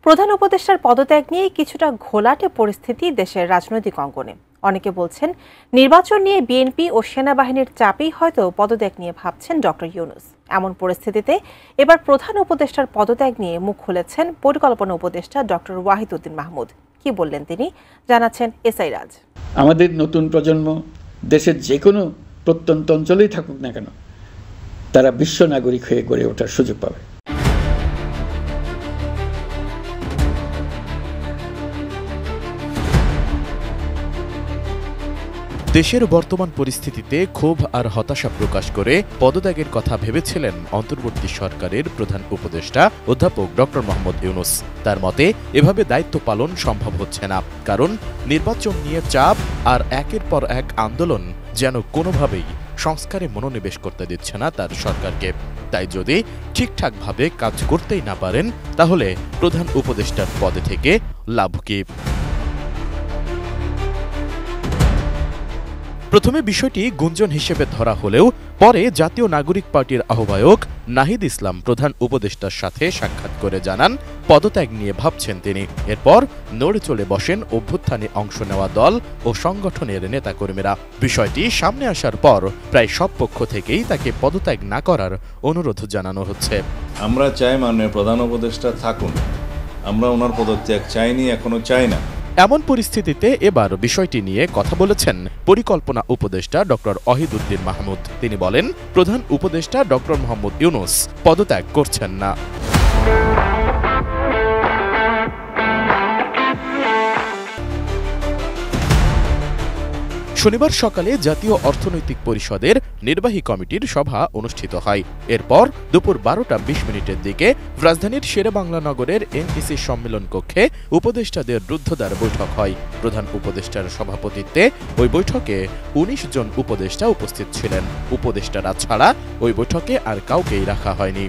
প্রধান উপদেষ্টার পদত্যাগ নিয়ে কিছুটা ঘোলাটে পরিস্থিতি দেশের রাজনৈতিক অঙ্গনে। অনেকে বলছেন নির্বাচন নিয়ে বিএনপি ও সেনাবাহিনীর চাপেই হয়তো পদত্যাগ নিয়ে ভাবছেন ডক্টর ইউনূস। এমন পরিস্থিতিতে এবার প্রধান উপদেষ্টার পদত্যাগ নিয়ে মুখ খুলেছেন পরিকল্পনা উপদেষ্টা ডক্টর ওয়াহিদউদ্দিন মাহমুদ। কি বললেন তিনি, জানাচ্ছেন এসআই রাজ। আমাদের নতুন প্রজন্ম দেশের যে কোনো প্রত্যন্ত অঞ্চলেই থাকুক না কেন, তারা বিশ্ব নাগরিক হয়ে গড়ে ওঠার সুযোগ পাবে। দেশের বর্তমান পরিস্থিতিতে ক্ষোভ আর হতাশা প্রকাশ করে পদত্যাগের কথা ভেবেছিলেন অন্তর্বর্তী সরকারের প্রধান উপদেষ্টা অধ্যাপক ডক্টর মোহাম্মদ ইউনূস। তার মতে এভাবে দায়িত্ব পালন সম্ভব হচ্ছে না, কারণ নির্বাচন নিয়ে চাপ আর একের পর এক আন্দোলন যেন কোনোভাবেই সংস্কারে মনোনিবেশ করতে দিচ্ছে না তার সরকারকে। তাই যদি ঠিকঠাকভাবে কাজ করতেই না পারেন, তাহলে প্রধান উপদেষ্টার পদে থেকে লাভ কি? প্রথমে বিষয়টি গুঞ্জন হিসেবে ধরা হলেও পরে জাতীয় নাগরিক পার্টির আহ্বায়ক নাহিদ ইসলাম প্রধান উপদেষ্টার সাথে সাক্ষাৎ করে জানান পদত্যাগ নিয়ে ভাবছেন তিনি। এরপর নড়ে চলে বসেন অভ্যুত্থানে অংশ নেওয়া দল ও সংগঠনের নেতাকর্মীরা। বিষয়টি সামনে আসার পর প্রায় সব পক্ষ থেকেই তাকে পদত্যাগ না করার অনুরোধ জানানো হচ্ছে। আমরা চাই মাননীয় প্রধান উপদেষ্টা থাকুন, আমরা ওনার পদত্যাগ চাইনি, এখনো চাই না। এমন পরিস্থিতিতে এবার বিষয়টি নিয়ে কথা বলেছেন পরিকল্পনা উপদেষ্টা ডক্টর ওয়াহিদউদ্দিন মাহমুদ। তিনি বলেন, প্রধান উপদেষ্টা ডক্টর মোহাম্মদ ইউনূস পদত্যাগ করছেন না। শনিবার সকালে জাতীয় অর্থনৈতিক পরিষদের নির্বাহী কমিটির সভা অনুষ্ঠিত হয়। এরপর দুপুর 12:20 দিকে রাজধানীর শেরেবাংলা নগরের এনইসি সম্মেলন কক্ষে উপদেষ্টাদের রুদ্ধদ্বার বৈঠক হয়। প্রধান উপদেষ্টার সভাপতিত্বে ওই বৈঠকে 19 জন উপদেষ্টা উপস্থিত ছিলেন। উপদেষ্টারা ছাড়া ওই বৈঠকে আর কাউকেই রাখা হয়নি।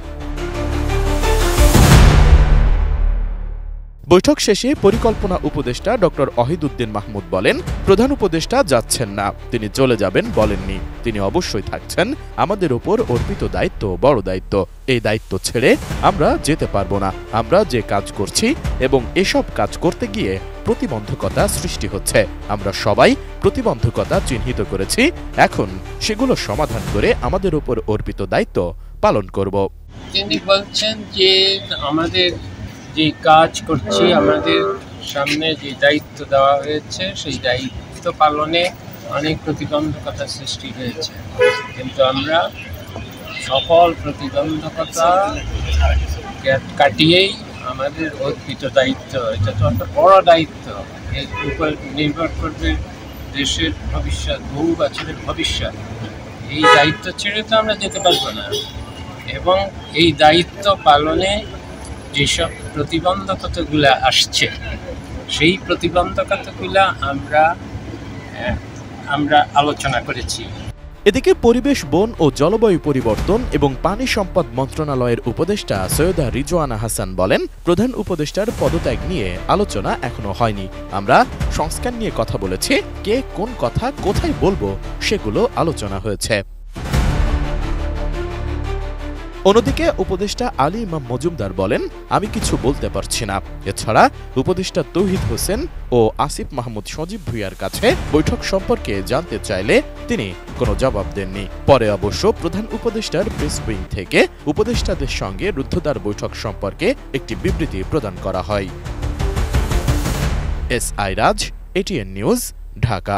বৈঠক শেষে পরিকল্পনা উপদেষ্টা ডক্টর ওয়াহিদউদ্দিন মাহমুদ বলেন, প্রধান উপদেষ্টা যাচ্ছেন না, তিনি চলে যাবেন বলেননি। তিনি অবশ্যই থাকছেন। আমাদের উপর অর্পিত দায়িত্ব বড় দায়িত্ব, এই দায়িত্ব ছেড়ে আমরা যেতে পারবো না। আমরা যে কাজ করছি এবং এসব কাজ করতে গিয়ে প্রতিবন্ধকতা সৃষ্টি হচ্ছে, আমরা সবাই প্রতিবন্ধকতা চিহ্নিত করেছি। এখন সেগুলো সমাধান করে আমাদের উপর অর্পিত দায়িত্ব পালন করব। তিনি বলছেন যে আমাদের যে কাজ করছি, আমাদের সামনে যে দায়িত্ব দেওয়া হয়েছে, সেই দায়িত্ব পালনে অনেক প্রতিবন্ধকতা সৃষ্টি হয়েছে, কিন্তু আমরা সকল প্রতিবন্ধকতা কাটিয়েই আমাদের অর্পিত দায়িত্ব, এটা তো একটা বড় দায়িত্ব, এর উপর নির্ভর করবে দেশের ভবিষ্যৎ, বহু বছরের ভবিষ্যৎ। এই দায়িত্ব ছেড়ে তো আমরা যেতে পারবো না, এবং এই দায়িত্ব পালনে যেসব প্রতিবন্ধকতাগুলো আসছে, সেই প্রতিবন্ধকতাগুলো আমরা আলোচনা করেছি। এদিকে পরিবেশ, বন ও জলবায়ু পরিবর্তন এবং পানি সম্পদ মন্ত্রণালয়ের উপদেষ্টা সৈয়দা রিজওয়ানা হাসান বলেন, প্রধান উপদেষ্টার পদত্যাগ নিয়ে আলোচনা এখনো হয়নি। আমরা সংস্কার নিয়ে কথা বলেছি, কে কোন কথা কোথায় বলবো সেগুলো আলোচনা হয়েছে। অন্যদিকে উপদেষ্টা আলী ইমাম মজুমদার বলেন, আমি কিছু বলতে পারছি না। এছাড়া উপদেষ্টা তৌহিদ হোসেন ও আসিফ মাহমুদ সজীব ভুঁইয়ার কাছে বৈঠক সম্পর্কে জানতে চাইলে তিনি কোনো জবাব দেননি। পরে অবশ্য প্রধান উপদেষ্টার প্রেস উইং থেকে উপদেষ্টাদের সঙ্গে রুদ্ধদ্বার বৈঠক সম্পর্কে একটি বিবৃতি প্রদান করা হয়। এসআই রাজ, এটিএন নিউজ, ঢাকা।